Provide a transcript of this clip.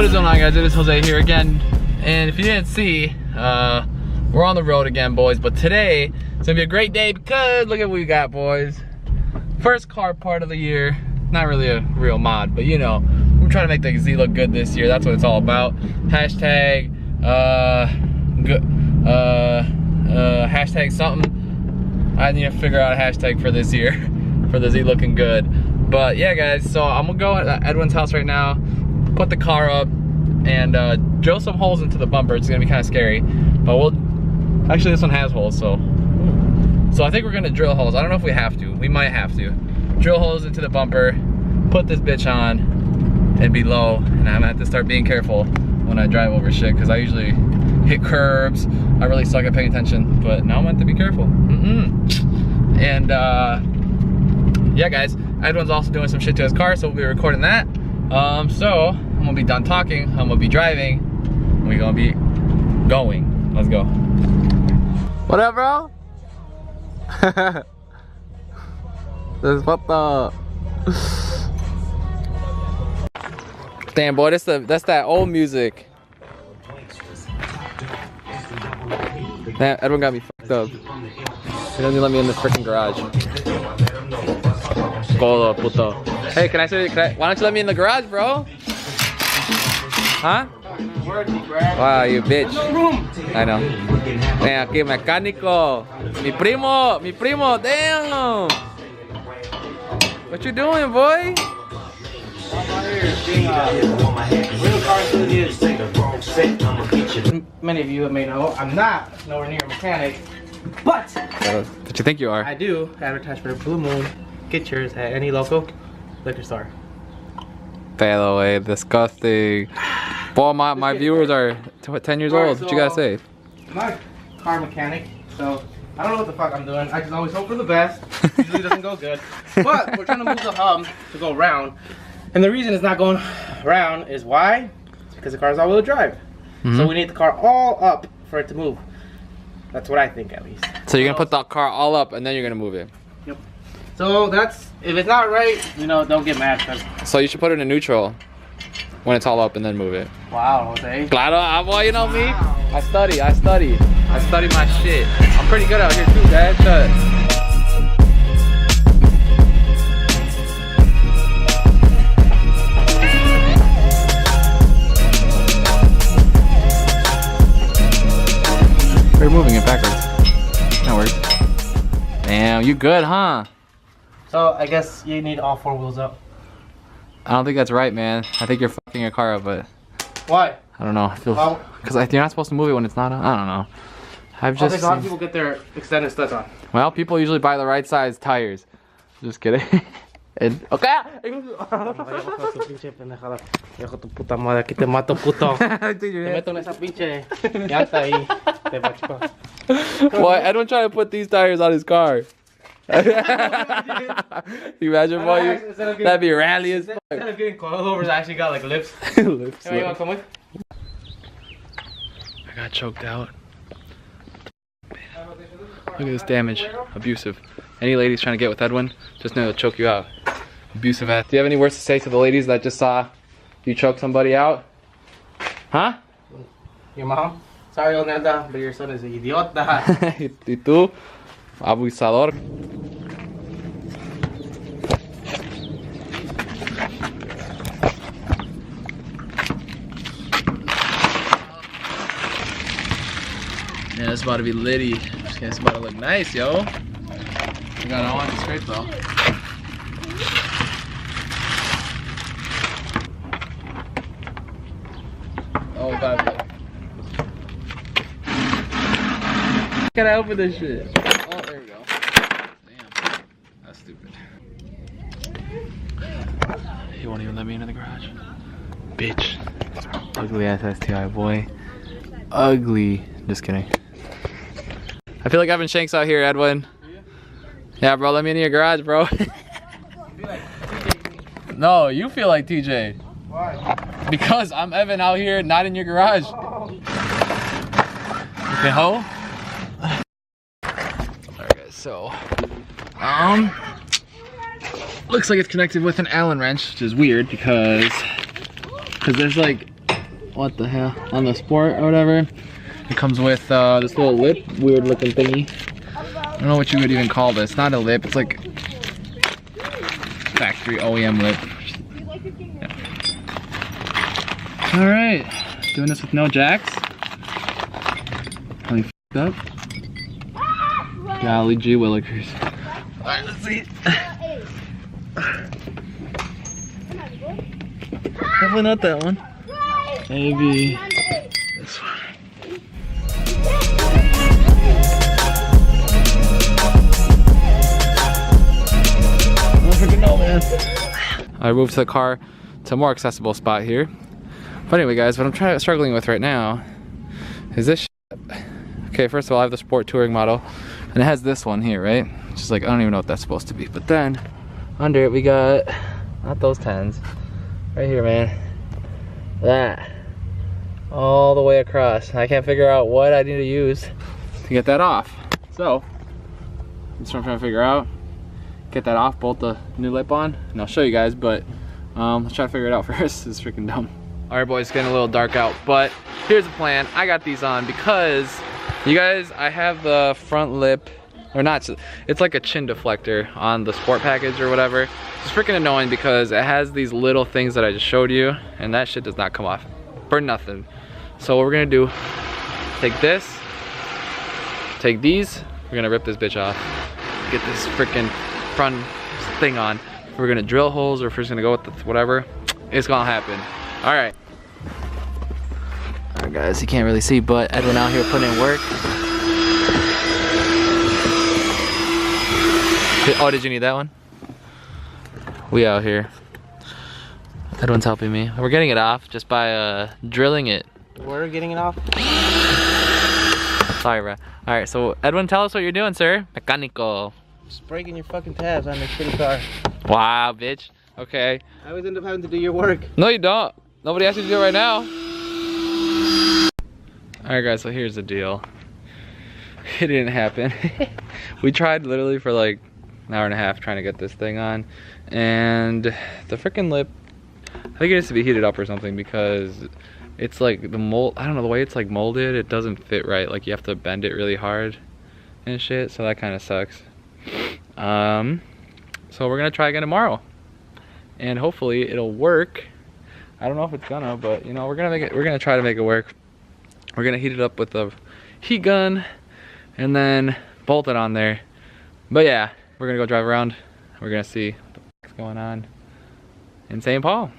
What is going on, guys? It is Jose here again, and if you didn't see, we're on the road again, boys. But today it's gonna be a great day because look at what we got, boys. First car part of the year. Not really a real mod, but you know, we're trying to make the Z look good this year. That's what it's all about. Hashtag hashtag something. I need to figure out a hashtag for this year for the Z looking good. But yeah, guys, so I'm gonna go at Edwin's house right now, put the car up, and drill some holes into the bumper. It's gonna be kind of scary, but we'll actually, this one has holes, so I think we're gonna drill holes. I don't know if we have to. We might have to drill holes into the bumper, put this bitch on, and be low. And I'm gonna have to start being careful when I drive over shit, because I usually hit curbs. I really suck at paying attention, but now I'm gonna have to be careful. And yeah, guys, Edwin's also doing some shit to his car, so we'll be recording that. So I'm gonna be done talking, I'm gonna be driving, and we're gonna be going. Let's go. What up, bro? This what the damn, boy, that's that old music. Man, Edwin got me fucked up. He doesn't let me in this freaking garage. Hey, why don't you let me in the garage, bro? Huh? Wow, you bitch. I know. Damn, aquí mecánico. Mi primo, damn. What you doing, boy? Many of you may know I'm not nowhere near a mechanic, but you think you are? I do advertise for the Blue Moon. Get yours at any local liquor store. Bello, way disgusting. Boy, my viewers are 10 years old. What you gotta say? I'm not a car mechanic, so I don't know what the fuck I'm doing. I just always hope for the best. Usually doesn't go good. But we're trying to move the hub to go round. And the reason it's not going round is why? It's because the car's all-wheel drive. So we need the car all up for it to move. That's what I think, at least. So you're gonna put the car all up and then you're gonna move it? Yep. So that's, if it's not right, you know, don't get mad. So you should put it in neutral when it's all up and then move it. Wow, Jose. Claro, boy, you know me. I study my shit. I'm pretty good out here too, Dad. We're moving it backwards. That works. Damn, you good, huh? So I guess you need all four wheels up. I don't think that's right, man. I think you're fucking your car up, but why? I don't know. I feel because you're not supposed to move it when it's not on. I don't know. I've just. I think a lot of people get their extended studs on. Well, people usually buy the right size tires. Just kidding. And, okay. Boy, Edwin trying to put these tires on his car. You imagine, boy? That'd be rally as fuck. Instead of getting coilovers, I actually got like lips. Lips. Hey, you wanna come with? I got choked out. Look at this damage. Abusive. Any ladies trying to get with Edwin, just know he'll choke you out. Abusive ass. Do you have any words to say to the ladies that just saw you choke somebody out? Huh? Your mom? Sorry, Onelda, but your son is an idiota. ¿Y tú? Abusador. Yeah, it's about to be litty. It's about to look nice, yo. We got it on. It's great, though. Oh, God. Can I open this shit? Oh, there we go. Damn. That's stupid. He won't even let me into the garage. Bitch. Ugly ass STI, boy. Ugly. Just kidding. I feel like Evan Shanks out here, Edwin. Yeah, bro, let me into your garage, bro. No, you feel like TJ. Why? Because I'm Evan out here, not in your garage. Okay, ho? Alright, guys, so looks like it's connected with an Allen wrench, which is weird because there's like what the hell, on the Sport or whatever. It comes with this little lip, weird looking thingy. I don't know what you would even call this. Not a lip, it's like factory OEM lip. Yeah. All right, doing this with no jacks. Really f***ed up. Golly gee willikers. All right, let's see. Definitely not that one. Maybe this one. I don't freaking know, man. I moved the car to a more accessible spot here. But anyway, guys, what I'm struggling with right now is this shit. Okay, first of all, I have the Sport Touring model, and it has this one here, right? Just like, I don't even know what that's supposed to be. But then, under it, we got, not those 10s. Right here, man. That. All the way across. I can't figure out what I need to use to get that off. So, that's what I'm trying to figure out. Get that off, bolt the new lip on, and I'll show you guys, but let's try to figure it out first. It's freaking dumb. All right, boys, it's getting a little dark out, but here's the plan. I got these on because, you guys, I have the front lip, or not, it's like a chin deflector on the Sport package or whatever. It's freaking annoying because it has these little things that I just showed you, and that shit does not come off for nothing. So what we're gonna do, take this, take these, we're gonna rip this bitch off, get this freaking front thing on. We're gonna drill holes, or if we're just gonna go with the whatever, it's gonna happen. All right. All right, guys, you can't really see, but Edwin out here putting in work. Oh, did you need that one? We out here. Edwin's helping me. We're getting it off just by drilling it. We're getting it off? Sorry, bro. All right, so Edwin, tell us what you're doing, sir. Mecánico. Just breaking your fucking tabs on this shitty car. Wow, bitch. Okay. I always end up having to do your work. No, you don't. Nobody asked you to do it right now. All right, guys, so here's the deal. It didn't happen. We tried literally for like an hour and a half trying to get this thing on, and the freaking lip, I think it needs to be heated up or something, because it's like the mold, I don't know, the way it's like molded, it doesn't fit right. Like you have to bend it really hard and shit, so that kind of sucks. So we're gonna try again tomorrow, and hopefully it'll work. I don't know if it's gonna, but you know, we're gonna try to make it work. We're gonna heat it up with a heat gun and then bolt it on there. But yeah, we're gonna go drive around. We're gonna see what the fuck's going on in St. Paul.